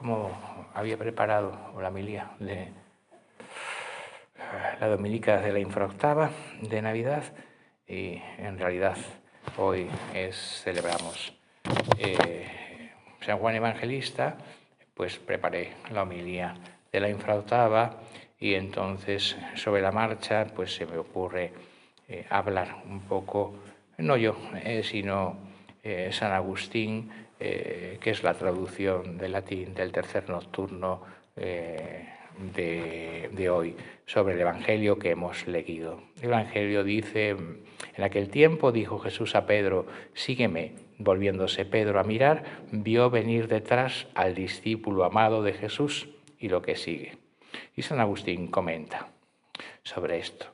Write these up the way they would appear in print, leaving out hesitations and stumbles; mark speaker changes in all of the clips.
Speaker 1: como había preparado la homilía de la dominica de la infraoctava de Navidad, y en realidad hoy celebramos San Juan Evangelista, pues preparé la homilía de la infraoctava y entonces sobre la marcha pues se me ocurre hablar un poco, no yo, sino San Agustín, que es la traducción del latín del tercer nocturno de hoy, sobre el Evangelio que hemos leído. El Evangelio dice: en aquel tiempo dijo Jesús a Pedro, sígueme. Volviéndose Pedro a mirar, vio venir detrás al discípulo amado de Jesús y lo que sigue. Y San Agustín comenta sobre esto.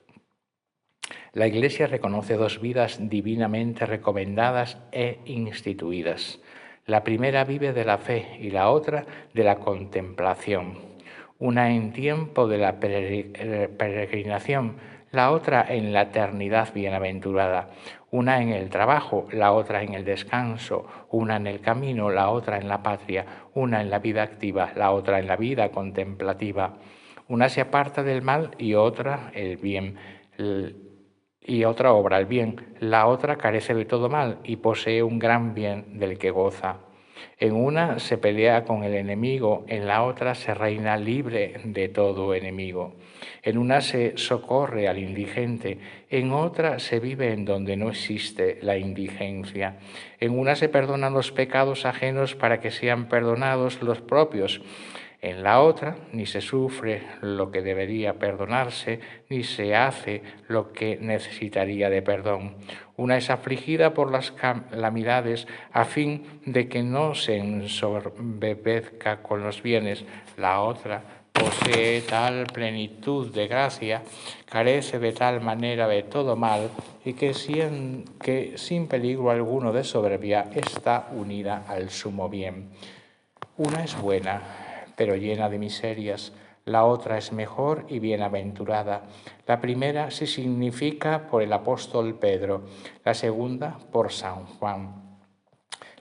Speaker 1: La Iglesia reconoce dos vidas divinamente recomendadas e instituidas. La primera vive de la fe y la otra de la contemplación. Una en tiempo de la peregrinación, la otra en la eternidad bienaventurada. Una en el trabajo, la otra en el descanso. Una en el camino, la otra en la patria. Una en la vida activa, la otra en la vida contemplativa. Una se aparta del mal y otra el bien. Y otra obra el bien, la otra carece de todo mal y posee un gran bien del que goza. En una se pelea con el enemigo, en la otra se reina libre de todo enemigo. En una se socorre al indigente, en otra se vive en donde no existe la indigencia. En una se perdonan los pecados ajenos para que sean perdonados los propios. En la otra ni se sufre lo que debería perdonarse, ni se hace lo que necesitaría de perdón. Una es afligida por las calamidades a fin de que no se ensoberbezca con los bienes. La otra posee tal plenitud de gracia, carece de tal manera de todo mal y que sin peligro alguno de soberbia está unida al sumo bien. Una es buena, pero llena de miserias. La otra es mejor y bienaventurada. La primera se significa por el apóstol Pedro, la segunda por San Juan.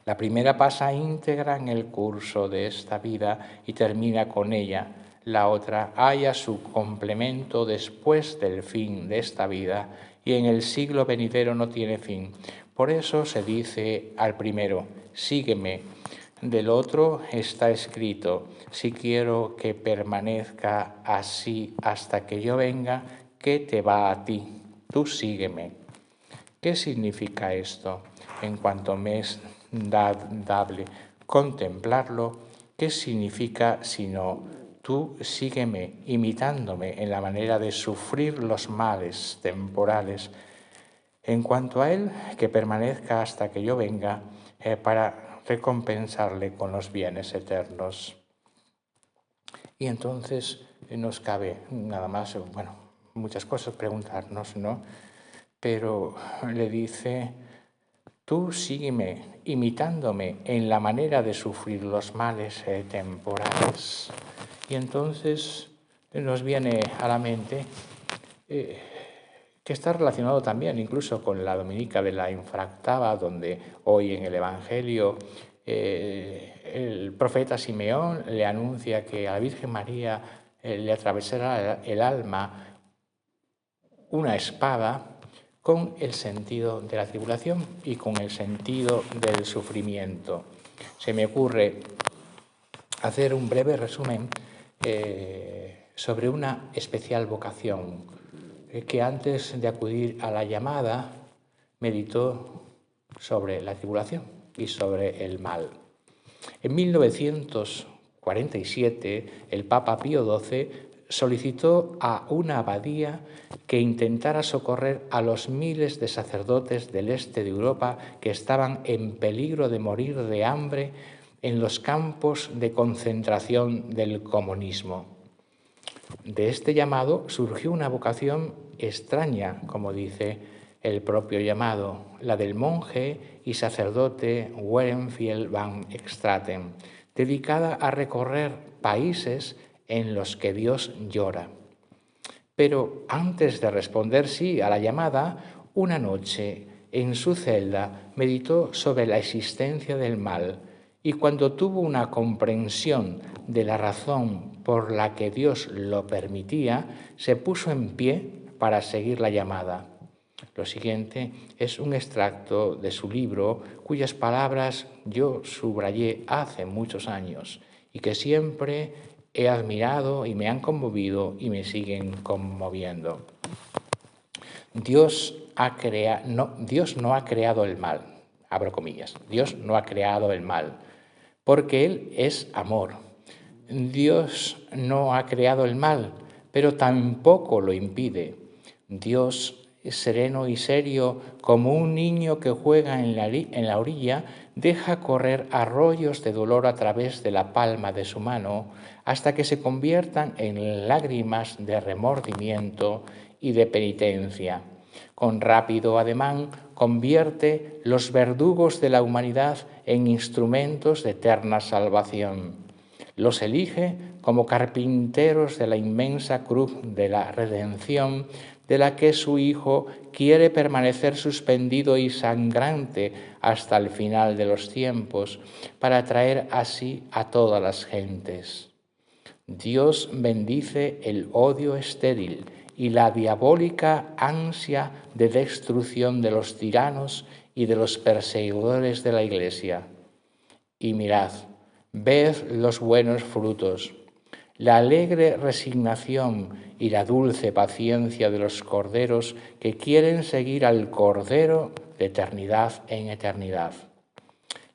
Speaker 1: La primera pasa íntegra en el curso de esta vida y termina con ella. La otra halla su complemento después del fin de esta vida y en el siglo venidero no tiene fin. Por eso se dice al primero, sígueme. Del otro está escrito, si quiero que permanezca así hasta que yo venga, ¿qué te va a ti? Tú sígueme. ¿Qué significa esto? En cuanto me es dable contemplarlo, ¿qué significa sino tú sígueme imitándome en la manera de sufrir los males temporales? En cuanto a él, que permanezca hasta que yo venga para recompensarle con los bienes eternos. Y entonces nos cabe nada más, muchas cosas preguntarnos, ¿no? Pero le dice, tú sígueme imitándome en la manera de sufrir los males temporales. Y entonces nos viene a la mente que está relacionado también incluso con la dominica de la infraoctava, donde hoy en el Evangelio el profeta Simeón le anuncia que a la Virgen María le atravesará el alma una espada con el sentido de la tribulación y con el sentido del sufrimiento. Se me ocurre hacer un breve resumen sobre una especial vocación que antes de acudir a la llamada meditó sobre la tribulación y sobre el mal. En 1947, el Papa Pío XII solicitó a una abadía que intentara socorrer a los miles de sacerdotes del este de Europa que estaban en peligro de morir de hambre en los campos de concentración del comunismo. De este llamado surgió una vocación extraña, como dice el propio llamado, la del monje y sacerdote Werenfried van Straten, dedicada a recorrer países en los que Dios llora. Pero antes de responder sí a la llamada, una noche en su celda meditó sobre la existencia del mal y cuando tuvo una comprensión de la razón por la que Dios lo permitía, se puso en pie para seguir la llamada. Lo siguiente es un extracto de su libro cuyas palabras yo subrayé hace muchos años y que siempre he admirado y me han conmovido y me siguen conmoviendo. Dios no ha creado el mal, abro comillas, Dios no ha creado el mal, porque Él es amor. Dios no ha creado el mal, pero tampoco lo impide. Dios es sereno y serio, como un niño que juega en la orilla, deja correr arroyos de dolor a través de la palma de su mano, hasta que se conviertan en lágrimas de remordimiento y de penitencia. Con rápido ademán convierte los verdugos de la humanidad en instrumentos de eterna salvación. Los elige como carpinteros de la inmensa cruz de la redención, de la que su Hijo quiere permanecer suspendido y sangrante hasta el final de los tiempos, para traer así a todas las gentes. Dios bendice el odio estéril y la diabólica ansia de destrucción de los tiranos y de los perseguidores de la Iglesia. Y mirad, ved los buenos frutos, la alegre resignación y la dulce paciencia de los corderos que quieren seguir al Cordero de eternidad en eternidad.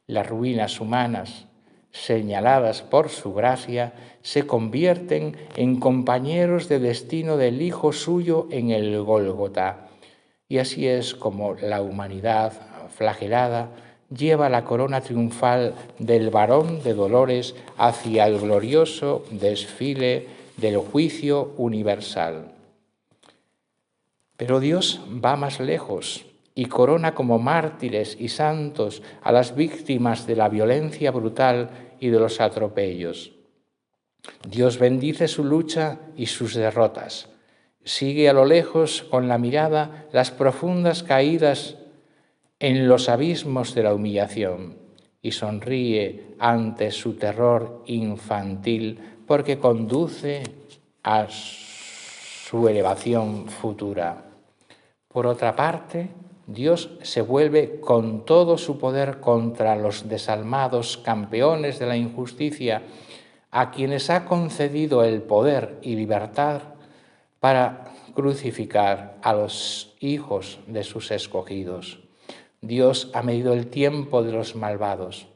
Speaker 1: Las ruinas humanas, señaladas por su gracia, se convierten en compañeros de destino del Hijo suyo en el Gólgota. Y así es como la humanidad flagelada lleva la corona triunfal del varón de dolores hacia el glorioso desfile del juicio universal. Pero Dios va más lejos y corona como mártires y santos a las víctimas de la violencia brutal y de los atropellos. Dios bendice su lucha y sus derrotas. Sigue a lo lejos con la mirada las profundas caídas en los abismos de la humillación y sonríe ante su terror infantil porque conduce a su elevación futura. Por otra parte, Dios se vuelve con todo su poder contra los desalmados campeones de la injusticia, a quienes ha concedido el poder y libertad para crucificar a los hijos de sus escogidos. Dios ha medido el tiempo de los malvados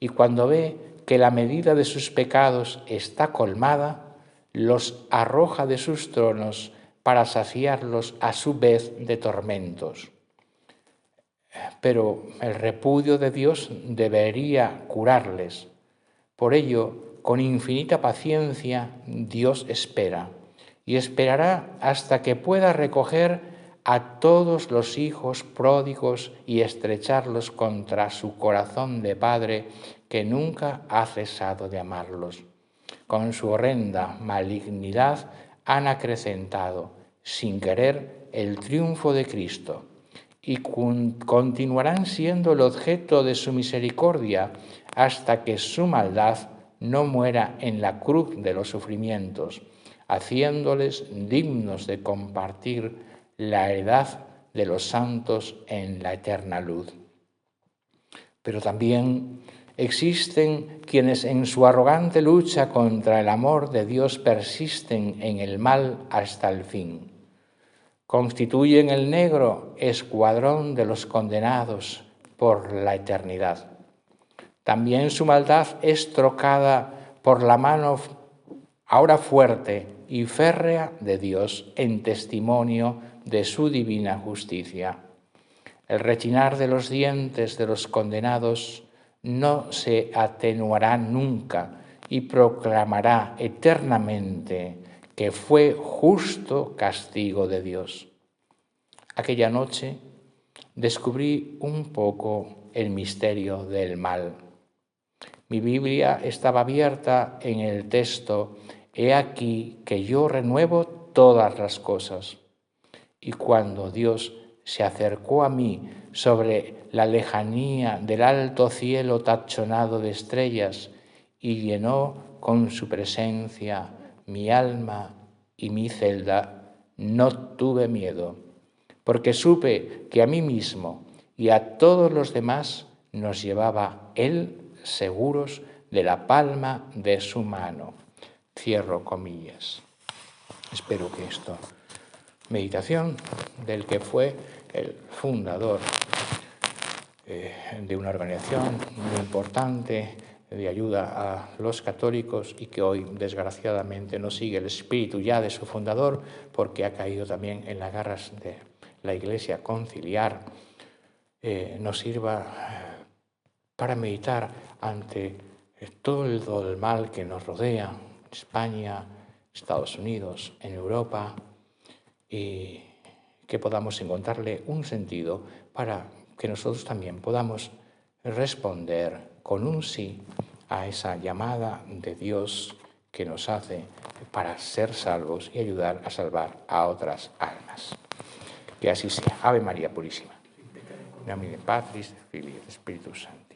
Speaker 1: y cuando ve que la medida de sus pecados está colmada, los arroja de sus tronos para saciarlos a su vez de tormentos. Pero el repudio de Dios debería curarles. Por ello, con infinita paciencia, Dios espera y esperará hasta que pueda recoger a todos los hijos pródigos y estrecharlos contra su corazón de padre que nunca ha cesado de amarlos. Con su horrenda malignidad han acrecentado, sin querer, el triunfo de Cristo y continuarán siendo el objeto de su misericordia hasta que su maldad no muera en la cruz de los sufrimientos, haciéndoles dignos de compartir la heredad de los santos en la eterna luz. Pero también existen quienes en su arrogante lucha contra el amor de Dios persisten en el mal hasta el fin. Constituyen el negro escuadrón de los condenados por la eternidad. También su maldad es trocada por la mano ahora fuerte y férrea de Dios en testimonio de su divina justicia. El rechinar de los dientes de los condenados no se atenuará nunca y proclamará eternamente que fue justo castigo de Dios. Aquella noche descubrí un poco el misterio del mal. Mi Biblia estaba abierta en el texto: «He aquí que yo renuevo todas las cosas». Y cuando Dios se acercó a mí sobre la lejanía del alto cielo tachonado de estrellas y llenó con su presencia mi alma y mi celda, no tuve miedo, porque supe que a mí mismo y a todos los demás nos llevaba Él seguros de la palma de su mano. Cierro comillas. Espero que esto, meditación del que fue el fundador de una organización muy importante de ayuda a los católicos y que hoy, desgraciadamente, no sigue el espíritu ya de su fundador porque ha caído también en las garras de la Iglesia conciliar, nos sirva para meditar ante todo el mal que nos rodea, en España, Estados Unidos, en Europa, y que podamos encontrarle un sentido para que nosotros también podamos responder con un sí a esa llamada de Dios que nos hace para ser salvos y ayudar a salvar a otras almas. Que así sea. Ave María Purísima. En nomine Patris, Filii et Spiritus Sancti.